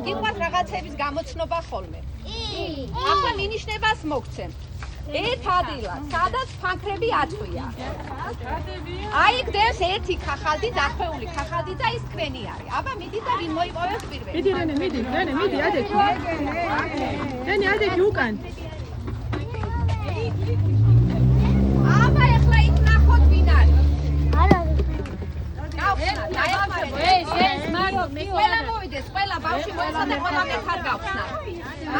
გიყვართ რაღაცების გამოცნობა ხოლმე? ახლა მინიშნებას მოგცემ. ერთ ადგილას, სადაც ფანქრები აწვია. აი გდევს ერთი ქახალდი, დახვეული ქახალდი და ის თქვენი არის. აბა მიდი და ვინ მოიპოვებს პირველი? მიდი რენე, მიდი, ადექი. რენე, ადექი უკან. აბა ეხლა იქ ნახოთ ვინ არის. ეს მარო ყველა მოვიდეს, ყველა ბავშვი მოეცა და ყველა მეხარ გავხსნა.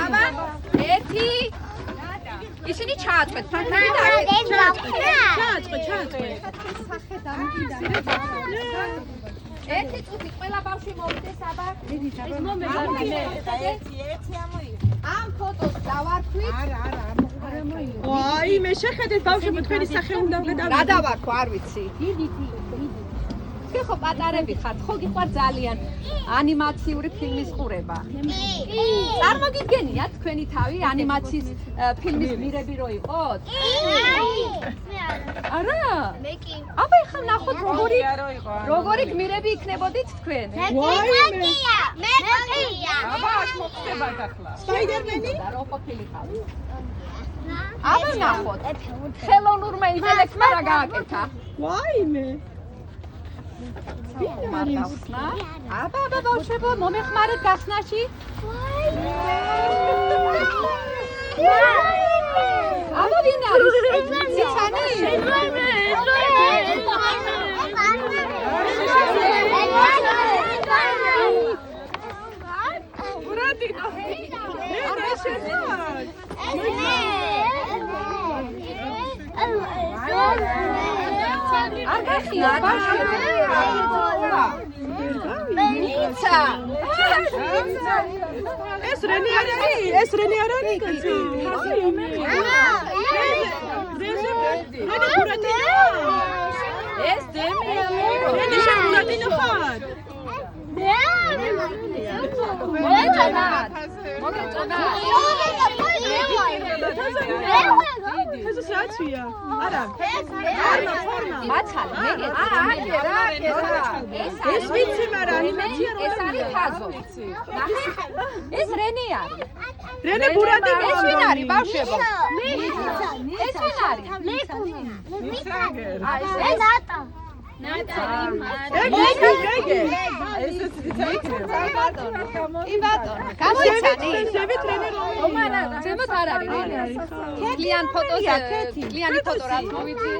აბა ერთი ისინი ჩააწყვეთ, ფანქრები და ჩააწყვე. ერთი წუთი ყველა ბავშვი მოვიდეს, აბა. ამ ფოტოს დავარქვით. აი, მე შეხედეთ ბავშვებო, თქვენი სახე უნდა გადავიდე. რა დავარქვ, არ ვიცი. ხო პატარები ხართ, ხო გიყვართ ძალიან ანიმაციური ფილმის ყურება? წარმოგიდგენიათ თქვენი თავი ანიმაციის ფილმის გმირები რო იყოთ? არა? მე კი. აბა ეხლა ნახოთ როგორი გმირები იქნებოდით თქვენ? მე კია. აბა აქ მოხდებათ ახლა. სპაიდერმენი? და რო ყოფილი ხარ. აბა ნახოთ. ხელოვნურმა ინტელექტმა რა გააკეთა? ვაიმე. აბა ბავშვებო, მომეხმარეთ გახსნაში. აბა ვინ არის? ციცანი? ურადინო. არა შეძლებთ. არ გახია ბავშვები. ნიცა. ეს რენი არ არის კაცი? ეს დემია. რენი შეგურატინო ხარ? მოგეწონა. ეს რაცია? არა. მაცალე, მე ეს ვიცი, მაგრამ ანიმაცია რა ეს არის ხაზო. ეს რენი არის? რენი ბურატინო. ეს ვინ არის ბავშვებო? ეს ვინ არის? ეს ატა. კი ბატონო, გამოიცანი. შევით რენი რომელი? ზემოთ არ არის რენი არის. კლიან ფოტოს, კლიანი ფოტო რაც მოვიძიე.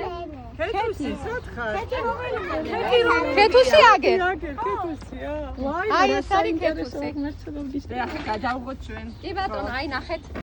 ქეთუსი აგერ. აი ეს არის ქეთუსი. კი ბატონო, კი ბატონო, აი ნახეთ.